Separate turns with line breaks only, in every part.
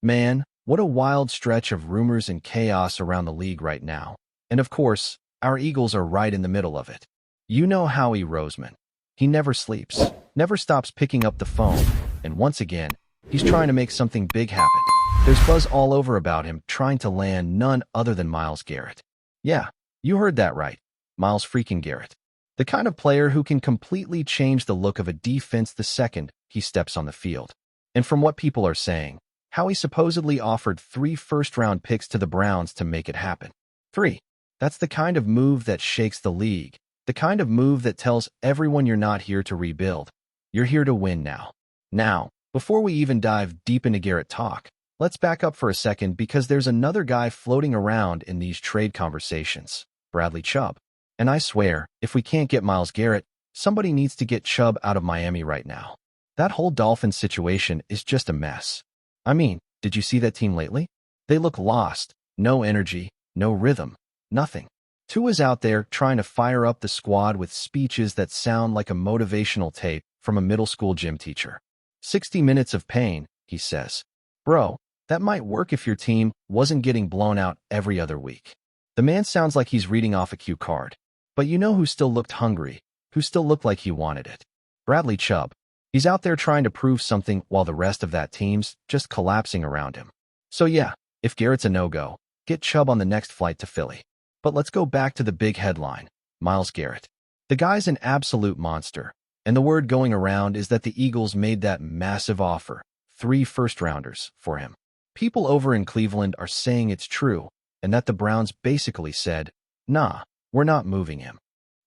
Man, what a wild stretch of rumors and chaos around the league right now. And of course, our Eagles are right in the middle of it. You know Howie Roseman. He never sleeps, never stops picking up the phone, and once again, he's trying to make something big happen. There's buzz all over about him trying to land none other than Myles Garrett. Yeah, you heard that right. Myles freaking Garrett. The kind of player who can completely change the look of a defense the second he steps on the field. And from what people are saying, Howie supposedly offered 3 first-round picks to the Browns to make it happen. 3. That's the kind of move that shakes the league. The kind of move that tells everyone you're not here to rebuild. You're here to win now. Now, before we even dive deep into Garrett talk, let's back up for a second because there's another guy floating around in these trade conversations, Bradley Chubb. And I swear, if we can't get Myles Garrett, somebody needs to get Chubb out of Miami right now. That whole Dolphins situation is just a mess. I mean, did you see that team lately? They look lost, no energy, no rhythm, nothing. Tua's out there trying to fire up the squad with speeches that sound like a motivational tape from a middle school gym teacher. 60 minutes of pain, he says. Bro, that might work if your team wasn't getting blown out every other week. The man sounds like he's reading off a cue card. But you know who still looked hungry, who still looked like he wanted it? Bradley Chubb. He's out there trying to prove something while the rest of that team's just collapsing around him. So yeah, if Garrett's a no-go, get Chubb on the next flight to Philly. But let's go back to the big headline, Myles Garrett. The guy's an absolute monster, and the word going around is that the Eagles made that massive offer, 3 first-rounders, for him. People over in Cleveland are saying it's true, and that the Browns basically said, nah, we're not moving him.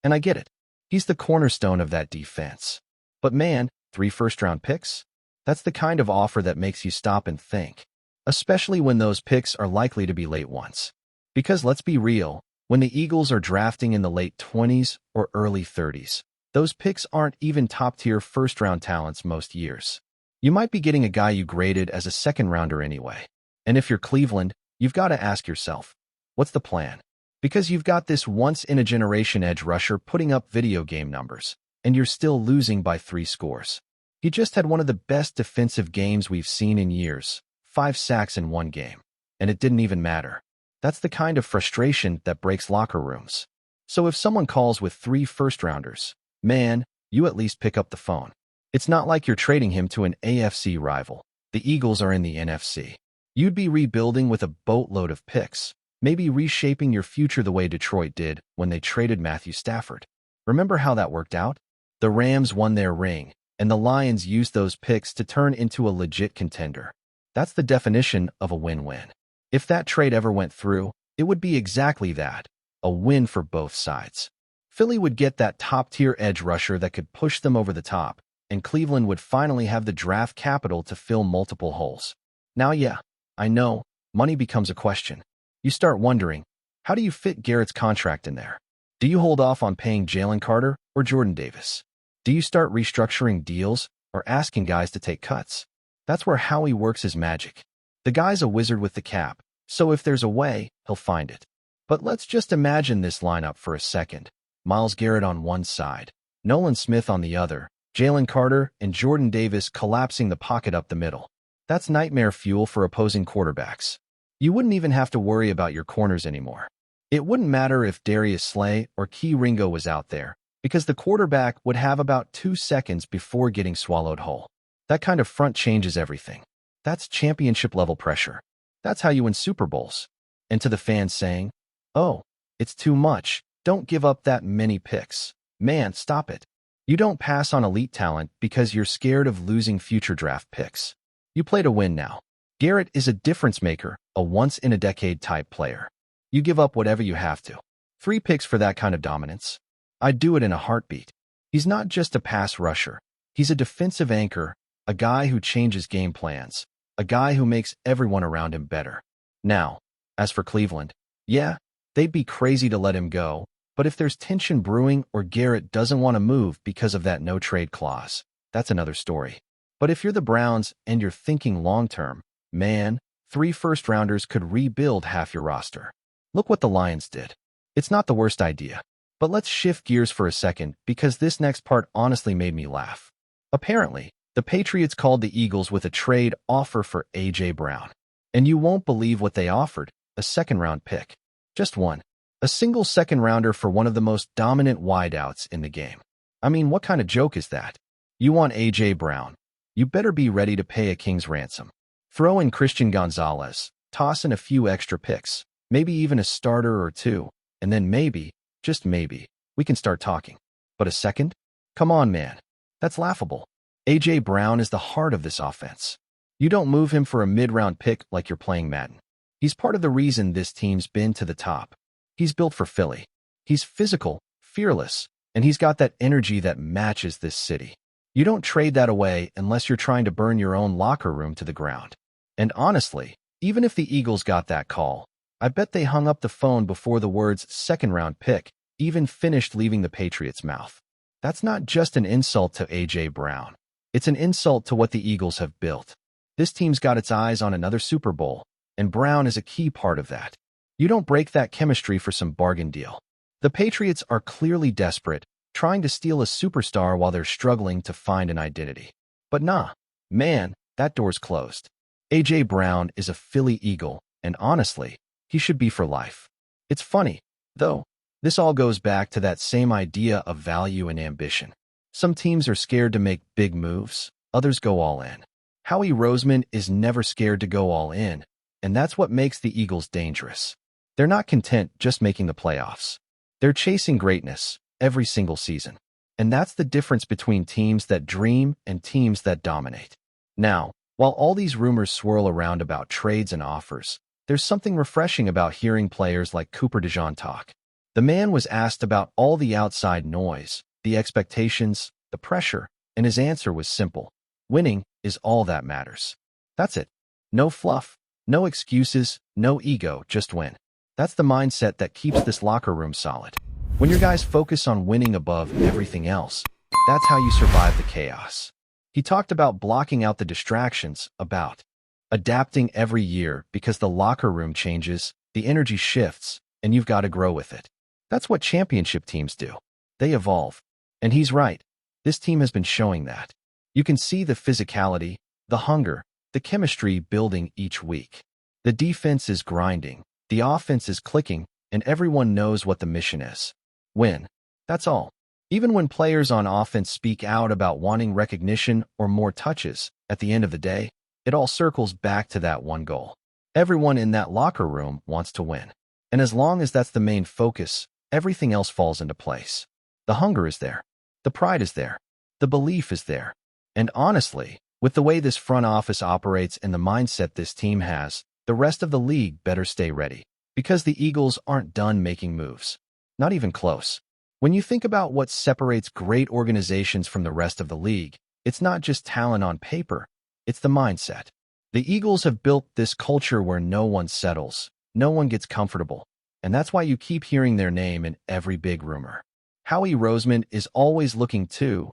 And I get it. He's the cornerstone of that defense. But man, 3 first-round picks? That's the kind of offer that makes you stop and think, especially when those picks are likely to be late ones. Because let's be real, when the Eagles are drafting in the late 20s or early 30s, those picks aren't even top-tier first-round talents most years. You might be getting a guy you graded as a second-rounder anyway. And if you're Cleveland, you've got to ask yourself, what's the plan? Because you've got this once-in-a-generation edge rusher putting up video game numbers, and you're still losing by 3 scores. He just had one of the best defensive games we've seen in years, 5 sacks in 1 game. And it didn't even matter. That's the kind of frustration that breaks locker rooms. So if someone calls with 3 first-rounders, man, you at least pick up the phone. It's not like you're trading him to an AFC rival. The Eagles are in the NFC. You'd be rebuilding with a boatload of picks, maybe reshaping your future the way Detroit did when they traded Matthew Stafford. Remember how that worked out? The Rams won their ring, and the Lions used those picks to turn into a legit contender. That's the definition of a win-win. If that trade ever went through, it would be exactly that, a win for both sides. Philly would get that top-tier edge rusher that could push them over the top, and Cleveland would finally have the draft capital to fill multiple holes. Now, yeah, I know, money becomes a question. You start wondering, how do you fit Garrett's contract in there? Do you hold off on paying Jalen Carter or Jordan Davis? Do you start restructuring deals or asking guys to take cuts? That's where Howie works his magic. The guy's a wizard with the cap, so if there's a way, he'll find it. But let's just imagine this lineup for a second. Myles Garrett on one side, Nolan Smith on the other, Jalen Carter and Jordan Davis collapsing the pocket up the middle. That's nightmare fuel for opposing quarterbacks. You wouldn't even have to worry about your corners anymore. It wouldn't matter if Darius Slay or Key Ringo was out there, because the quarterback would have about 2 seconds before getting swallowed whole. That kind of front changes everything. That's championship-level pressure. That's how you win Super Bowls. And to the fans saying, oh, it's too much, don't give up that many picks. Man, stop it. You don't pass on elite talent because you're scared of losing future draft picks. You play to win now. Garrett is a difference maker, a once-in-a-decade type player. You give up whatever you have to. 3 picks for that kind of dominance? I'd do it in a heartbeat. He's not just a pass rusher. He's a defensive anchor, a guy who changes game plans, a guy who makes everyone around him better. Now, as for Cleveland, yeah, they'd be crazy to let him go, but if there's tension brewing or Garrett doesn't want to move because of that no-trade clause, that's another story. But if you're the Browns and you're thinking long-term, man, 3 first-rounders could rebuild half your roster. Look what the Lions did. It's not the worst idea. But let's shift gears for a second because this next part honestly made me laugh. Apparently, the Patriots called the Eagles with a trade offer for A.J. Brown. And you won't believe what they offered, a second-round pick. Just one. A single second-rounder for one of the most dominant wideouts in the game. I mean, what kind of joke is that? You want A.J. Brown. You better be ready to pay a king's ransom. Throw in Christian Gonzalez, toss in a few extra picks, maybe even a starter or two, and then maybe, just maybe, we can start talking. But a second? Come on, man. That's laughable. A.J. Brown is the heart of this offense. You don't move him for a mid-round pick like you're playing Madden. He's part of the reason this team's been to the top. He's built for Philly. He's physical, fearless, and he's got that energy that matches this city. You don't trade that away unless you're trying to burn your own locker room to the ground. And honestly, even if the Eagles got that call, I bet they hung up the phone before the words second-round pick even finished leaving the Patriots' mouth. That's not just an insult to A.J. Brown. It's an insult to what the Eagles have built. This team's got its eyes on another Super Bowl, and Brown is a key part of that. You don't break that chemistry for some bargain deal. The Patriots are clearly desperate, trying to steal a superstar while they're struggling to find an identity. But nah, man, that door's closed. A.J. Brown is a Philly Eagle, and honestly, he should be for life. It's funny, though. This all goes back to that same idea of value and ambition. Some teams are scared to make big moves, others go all in. Howie Roseman is never scared to go all in, and that's what makes the Eagles dangerous. They're not content just making the playoffs. They're chasing greatness every single season. And that's the difference between teams that dream and teams that dominate. Now, while all these rumors swirl around about trades and offers, there's something refreshing about hearing players like Cooper DeJean talk. The man was asked about all the outside noise, the expectations, the pressure, and his answer was simple. Winning is all that matters. That's it. No fluff, no excuses, no ego, just win. That's the mindset that keeps this locker room solid. When your guys focus on winning above everything else, that's how you survive the chaos. He talked about blocking out the distractions, about adapting every year because the locker room changes, the energy shifts, and you've got to grow with it. That's what championship teams do. They evolve. And he's right. This team has been showing that. You can see the physicality, the hunger, the chemistry building each week. The defense is grinding, the offense is clicking, and everyone knows what the mission is. Win. That's all. Even when players on offense speak out about wanting recognition or more touches, at the end of the day, it all circles back to that one goal. Everyone in that locker room wants to win. And as long as that's the main focus, everything else falls into place. The hunger is there. The pride is there. The belief is there. And honestly, with the way this front office operates and the mindset this team has, the rest of the league better stay ready. Because the Eagles aren't done making moves. Not even close. When you think about what separates great organizations from the rest of the league, it's not just talent on paper, it's the mindset. The Eagles have built this culture where no one settles, no one gets comfortable, and that's why you keep hearing their name in every big rumor. Howie Roseman is always looking 2-3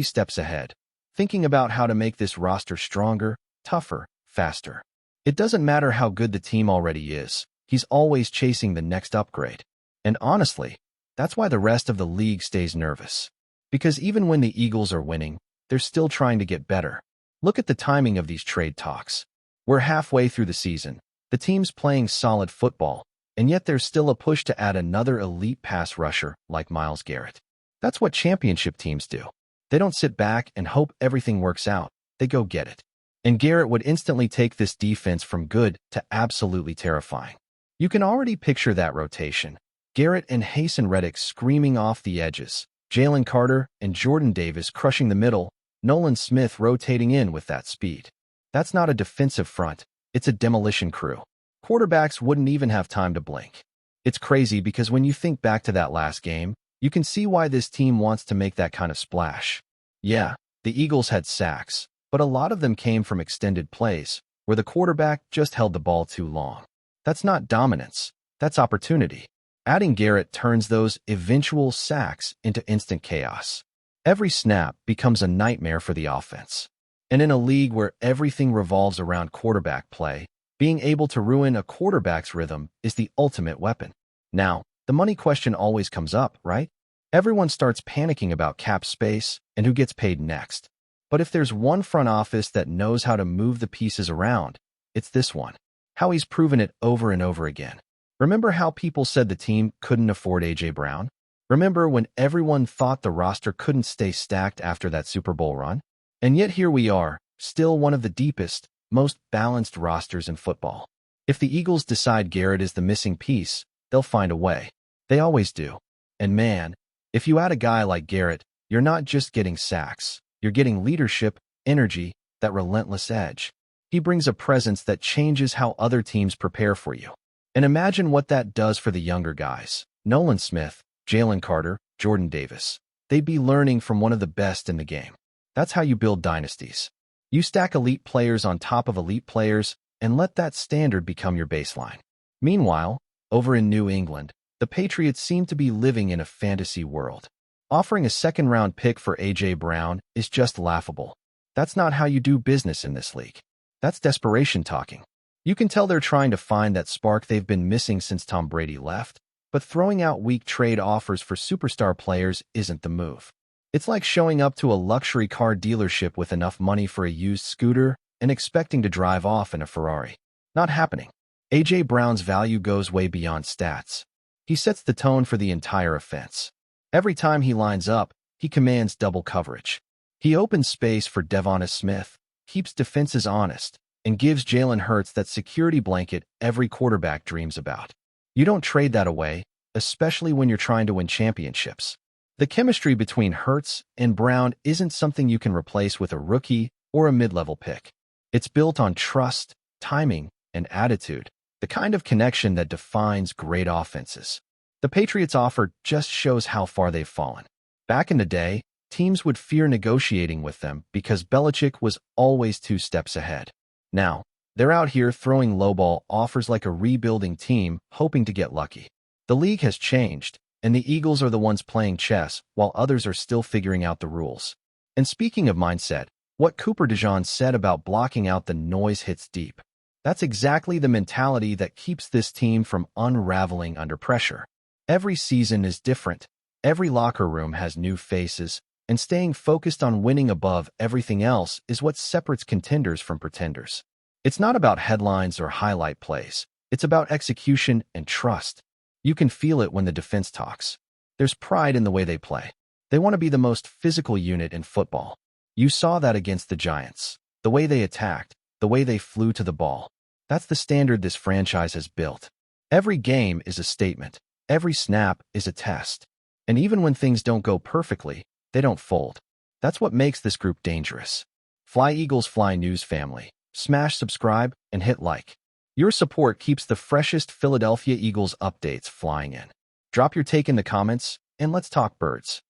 steps ahead, thinking about how to make this roster stronger, tougher, faster. It doesn't matter how good the team already is, he's always chasing the next upgrade. And honestly, that's why the rest of the league stays nervous. Because even when the Eagles are winning, they're still trying to get better. Look at the timing of these trade talks. We're halfway through the season, the team's playing solid football, and yet there's still a push to add another elite pass rusher like Myles Garrett. That's what championship teams do. They don't sit back and hope everything works out, they go get it. And Garrett would instantly take this defense from good to absolutely terrifying. You can already picture that rotation. Garrett and Haason Reddick screaming off the edges, Jalen Carter and Jordan Davis crushing the middle, Nolan Smith rotating in with that speed. That's not a defensive front, it's a demolition crew. Quarterbacks wouldn't even have time to blink. It's crazy because when you think back to that last game, you can see why this team wants to make that kind of splash. Yeah, the Eagles had sacks, but a lot of them came from extended plays, where the quarterback just held the ball too long. That's not dominance, that's opportunity. Adding Garrett turns those eventual sacks into instant chaos. Every snap becomes a nightmare for the offense. And in a league where everything revolves around quarterback play, being able to ruin a quarterback's rhythm is the ultimate weapon. Now, the money question always comes up, right? Everyone starts panicking about cap space and who gets paid next. But if there's one front office that knows how to move the pieces around, it's this one. how he's proven it over and over again. Remember how people said the team couldn't afford A.J. Brown? Remember when everyone thought the roster couldn't stay stacked after that Super Bowl run? And yet here we are, still one of the deepest, most balanced rosters in football. If the Eagles decide Garrett is the missing piece, they'll find a way. They always do. And man, if you add a guy like Garrett, you're not just getting sacks. You're getting leadership, energy, that relentless edge. He brings a presence that changes how other teams prepare for you. And imagine what that does for the younger guys. Nolan Smith, Jalen Carter, Jordan Davis. They'd be learning from one of the best in the game. That's how you build dynasties. You stack elite players on top of elite players and let that standard become your baseline. Meanwhile, over in New England, the Patriots seem to be living in a fantasy world. Offering a second-round pick for A.J. Brown is just laughable. That's not how you do business in this league. That's desperation talking. You can tell they're trying to find that spark they've been missing since Tom Brady left, but throwing out weak trade offers for superstar players isn't the move. It's like showing up to a luxury car dealership with enough money for a used scooter and expecting to drive off in a Ferrari. Not happening. A.J. Brown's value goes way beyond stats. He sets the tone for the entire offense. Every time he lines up, he commands double coverage. He opens space for Devonta Smith, keeps defenses honest, and gives Jalen Hurts that security blanket every quarterback dreams about. You don't trade that away, especially when you're trying to win championships. The chemistry between Hurts and Brown isn't something you can replace with a rookie or a mid-level pick. It's built on trust, timing, and attitude, the kind of connection that defines great offenses. The Patriots' offer just shows how far they've fallen. Back in the day, teams would fear negotiating with them because Belichick was always 2 steps ahead. Now, they're out here throwing lowball offers like a rebuilding team, hoping to get lucky. The league has changed, and the Eagles are the ones playing chess while others are still figuring out the rules. And speaking of mindset, what Cooper DeJean said about blocking out the noise hits deep. That's exactly the mentality that keeps this team from unraveling under pressure. Every season is different. Every locker room has new faces, and staying focused on winning above everything else is what separates contenders from pretenders. It's not about headlines or highlight plays. It's about execution and trust. You can feel it when the defense talks. There's pride in the way they play. They want to be the most physical unit in football. You saw that against the Giants. The way they attacked, the way they flew to the ball. That's the standard this franchise has built. Every game is a statement. Every snap is a test. And even when things don't go perfectly, they don't fold. That's what makes this group dangerous. FlyEaglesFly News family, smash subscribe and hit like. Your support keeps the freshest Philadelphia Eagles updates flying in. Drop your take in the comments, and let's talk birds.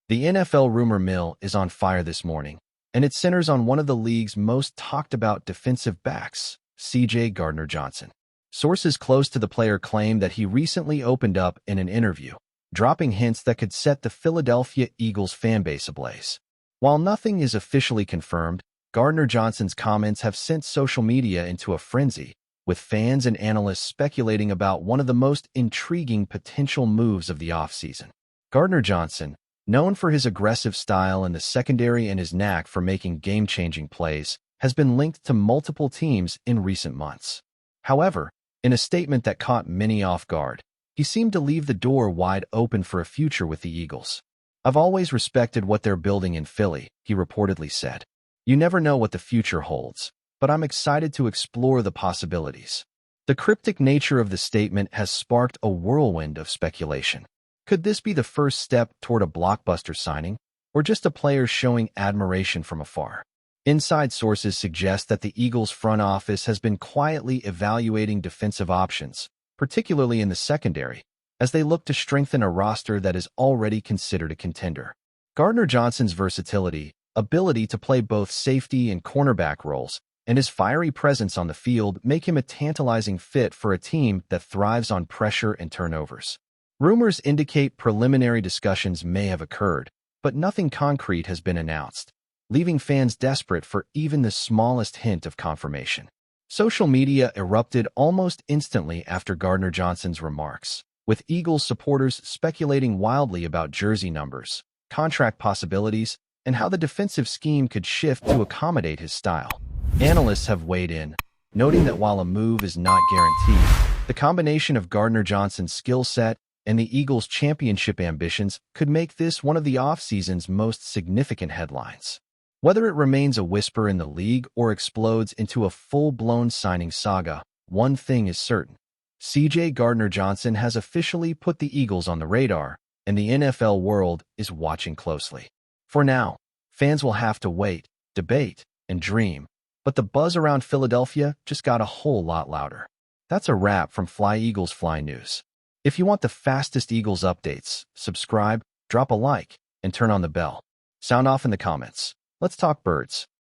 The NFL rumor mill is on fire this morning, and it centers on one of the league's most talked about defensive backs, C.J. Gardner-Johnson. Sources close to the player claim that he recently opened up in an interview, dropping hints that could set the Philadelphia Eagles fanbase ablaze. While nothing is officially confirmed, Gardner-Johnson's comments have sent social media into a frenzy, with fans and analysts speculating about one of the most intriguing potential moves of the offseason. Gardner-Johnson, known for his aggressive style in the secondary and his knack for making game-changing plays, has been linked to multiple teams in recent months. However, in a statement that caught many off guard, he seemed to leave the door wide open for a future with the Eagles. "I've always respected what they're building in Philly," he reportedly said. "You never know what the future holds, but I'm excited to explore the possibilities." The cryptic nature of the statement has sparked a whirlwind of speculation. Could this be the first step toward a blockbuster signing, or just a player showing admiration from afar? Inside sources suggest that the Eagles' front office has been quietly evaluating defensive options, particularly in the secondary, as they look to strengthen a roster that is already considered a contender. Gardner-Johnson's versatility, ability to play both safety and cornerback roles, and his fiery presence on the field make him a tantalizing fit for a team that thrives on pressure and turnovers. Rumors indicate preliminary discussions may have occurred, but nothing concrete has been announced, leaving fans desperate for even the smallest hint of confirmation. Social media erupted almost instantly after Gardner-Johnson's remarks, with Eagles supporters speculating wildly about jersey numbers, contract possibilities, and how the defensive scheme could shift to accommodate his style. Analysts have weighed in. noting that while a move is not guaranteed, the combination of Gardner-Johnson's skill set and the Eagles' championship ambitions could make this one of the offseason's most significant headlines. Whether it remains a whisper in the league or explodes into a full-blown signing saga, one thing is certain. CJ Gardner-Johnson has officially put the Eagles on the radar, and the NFL world is watching closely. For now, fans will have to wait, debate, and dream, but the buzz around Philadelphia just got a whole lot louder. That's a wrap from FlyEaglesFly News. If you want the fastest Eagles updates, subscribe, drop a like, and turn on the bell. Sound off in the comments. Let's talk birds.